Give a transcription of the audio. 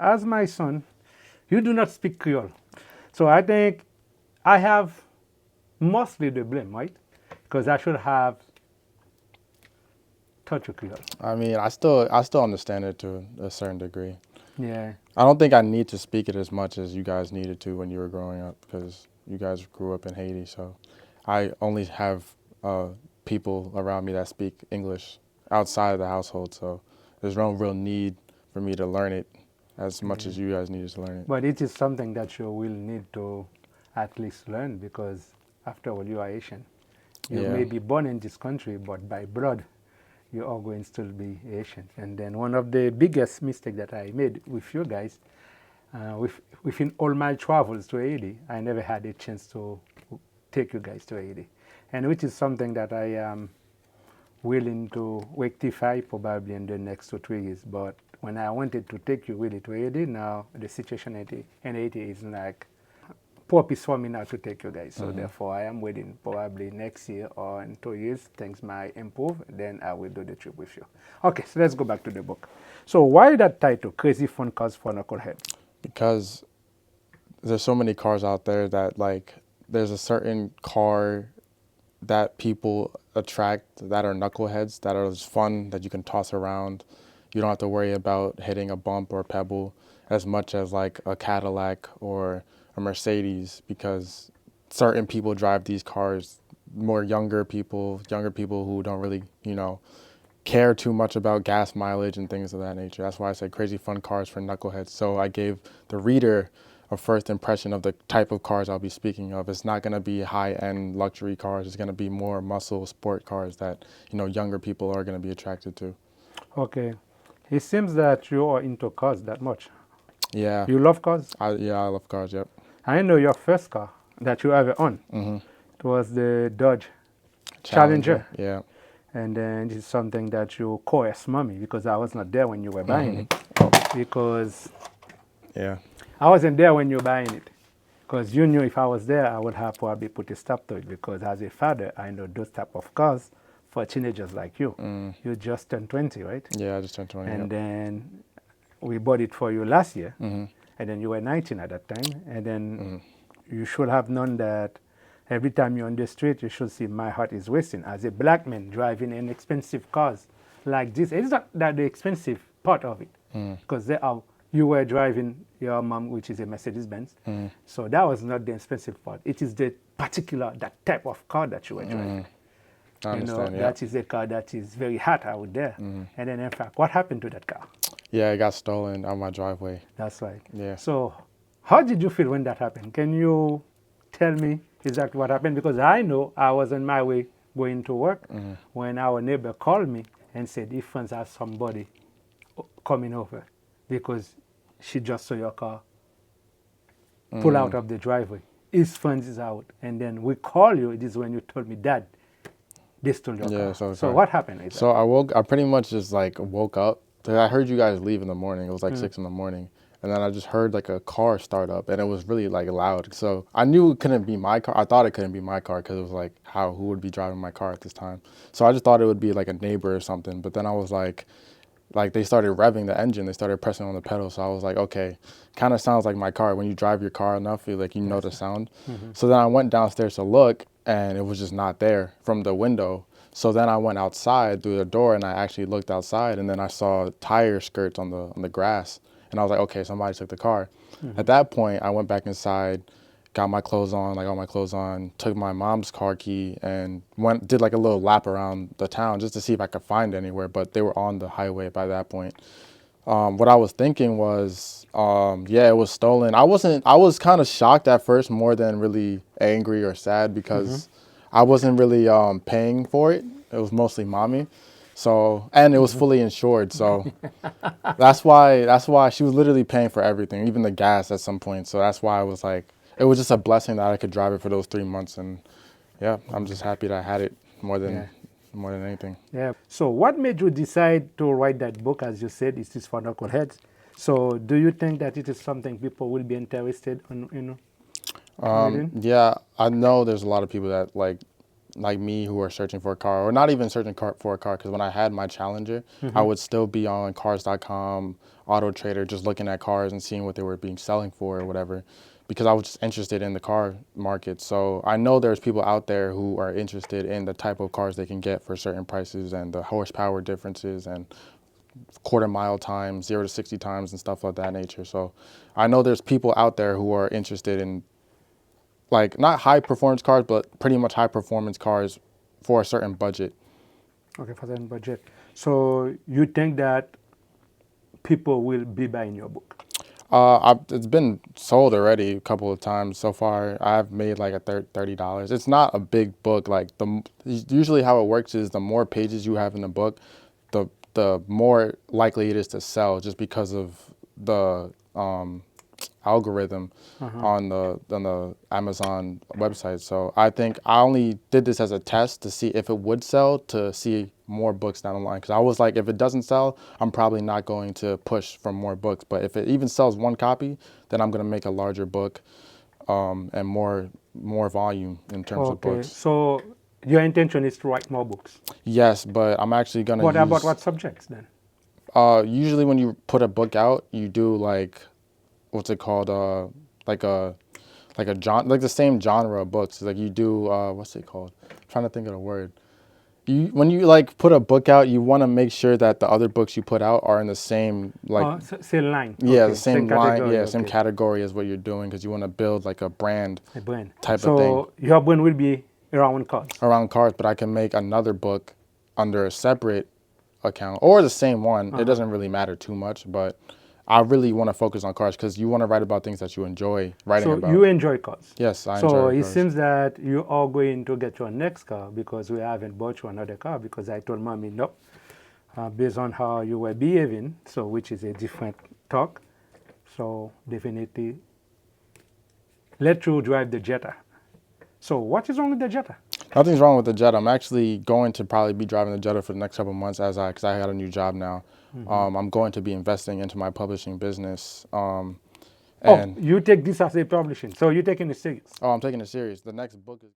as my son, you do not speak Creole. So I think I have mostly the blame, right? Because I should have taught you Creole. I mean, I still understand it to a certain degree. Yeah. I don't think I need to speak it as much as you guys needed to when you were growing up because you guys grew up in Haiti. So I only have people around me that speak English outside of the household. So there's no real need for me to learn it as much Yeah. as you guys needed to learn it. But it is something that you will need to at least learn because, after all, you are Asian. You Yeah. may be born in this country, but by blood, you are going to still be Asian. And then one of the biggest mistakes that I made with you guys, within all my travels to Haiti, I never had a chance to take you guys to Haiti. And which is something that I am willing to rectify probably in the next 2 3 years. But when I wanted to take you really to Haiti, now the situation in Haiti is like poor piece for me now to take you guys. So therefore, I am waiting probably next year or in 2 years, things might improve. Then I will do the trip with you. Okay, so let's go back to the book. So why that title, Crazy Fun Cars for Knucklehead? Because there's so many cars out there that like there's a certain car that people attract that are knuckleheads that are just fun that you can toss around. You don't have to worry about hitting a bump or a pebble as much as like a Cadillac or a Mercedes because certain people drive these cars, more younger people who don't really, care too much about gas mileage and things of that nature. That's why I said crazy fun cars for knuckleheads. So I gave the reader a first impression of the type of cars I'll be speaking of. It's not going to be high-end luxury cars. It's going to be more muscle sport cars that, younger people are going to be attracted to. Okay, it seems that you are into cars that much. Yeah. You love cars? I love cars, yep. I know your first car that you ever owned. It was the Dodge Challenger. Yeah. And then it's something that you coerced mommy because I was not there when you were buying it. Because Yeah. I wasn't there when you were buying it. Because you knew if I was there, I would have probably put a stop to it. Because as a father, I know those type of cars for teenagers like you. You just turned 20, right? Yeah, I just turned 20, And yep. then we bought it for you last year. And then you were 19 at that time. And then you should have known that every time you're on the street, you should see my heart is racing. As a black man driving in expensive cars like this, it's not that the expensive part of it, because you were driving your mom, which is a Mercedes Benz. So that was not the expensive part. It is the particular that type of car that you were driving. I understand, yeah. That is a car that is very hot out there. And then, in fact, what happened to that car? Yeah, it got stolen on my driveway. That's right. Yeah. So, how did you feel when that happened? Can you tell me exactly what happened? Because I know I was on my way going to work when our neighbor called me and said, if Frantz has somebody coming over because she just saw your car pull out of the driveway. His Frantz is out. And then we call you. It is when you told me, Dad, they stole your Yeah, car. so What happened exactly? So I pretty much just like woke up. I heard you guys leave in the morning. It was like 6 in the morning. And then I just heard like a car start up and it was really like loud. So I knew it couldn't be my car. I thought it couldn't be my car because it was like, who would be driving my car at this time? So I just thought it would be like a neighbor or something. But then I was like they started revving the engine. They started pressing on the pedal. So I was like, okay, kind of sounds like my car. When you drive your car enough, you know the sound. So then I went downstairs to look and it was just not there from the window. So then I went outside through the door and I actually looked outside and then I saw tire skirts on the grass. And I was like, okay, somebody took the car. At that point, I went back inside, got my clothes on, like all my clothes on, took my mom's car key and did like a little lap around the town just to see if I could find anywhere, but they were on the highway by that point. What I was thinking was, yeah, it was stolen. I was kind of shocked at first more than really angry or sad because I wasn't really paying for it. It was mostly mommy. So, and it was fully insured. So that's why she was literally paying for everything, even the gas at some point. So that's why I was like, it was just a blessing that I could drive it for those 3 months. And yeah, I'm just happy that I had it more than anything. Yeah. So what made you decide to write that book? As you said, it is for knuckleheads. So do you think that it is something people will be interested in, reading? Yeah, I know there's a lot of people that like like me who are searching for a car, or not even searching for a car, because when I had my Challenger, I would still be on cars.com, Auto Trader, just looking at cars and seeing what they were being selling for or whatever, because I was just interested in the car market. So I know there's people out there who are interested in the type of cars they can get for certain prices and the horsepower differences and quarter mile times, 0 to 60 times and stuff of that nature. So I know there's people out there who are interested in like not high performance cars, but pretty much high performance cars for a certain budget. Okay, for certain budget. So you think that people will be buying your book? It's been sold already a couple of times so far. I've made like a $30. It's not a big book. Like usually how it works is the more pages you have in the book, the more likely it is to sell, just because of the algorithm on the Amazon website. So I think I only did this as a test to see if it would sell, to see more books down the line. Because I was like, if it doesn't sell, I'm probably not going to push for more books. But if it even sells one copy, then I'm going to make a larger book and more volume in terms of Okay, books. so your intention is to write more books. Yes, but I'm actually going to What use... about what subjects then? Usually when you put a book out, you do like, what's it called? Like a like the same genre of books. Like you do, what's it called? I'm trying to think of the word. When you like put a book out, you want to make sure that the other books you put out are in the same like, same line. yeah, Okay, the same line, category, yeah, same okay. category as what you're doing, because you want to build like a brand A brand. type of thing So your brand will be around cars. around cars. But I can make another book under a separate account or the same one. It doesn't really matter too much, but I really want to focus on cars because you want to write about things that you enjoy writing So about. you enjoy cars. Yes, I So enjoy it cars. seems that you are going to get your next car, because we haven't bought you another car, because I told mommy no, based on how you were behaving, so which is a different talk. So definitely let you drive the Jetta. So what is wrong with the Jetta? Nothing's wrong with the Jetta. I'm actually going to probably be driving the Jetta for the next couple of months because I got a new job now. I'm going to be investing into my publishing business. And You take this as a publishing, so you're taking it serious. I'm taking it serious. The next book is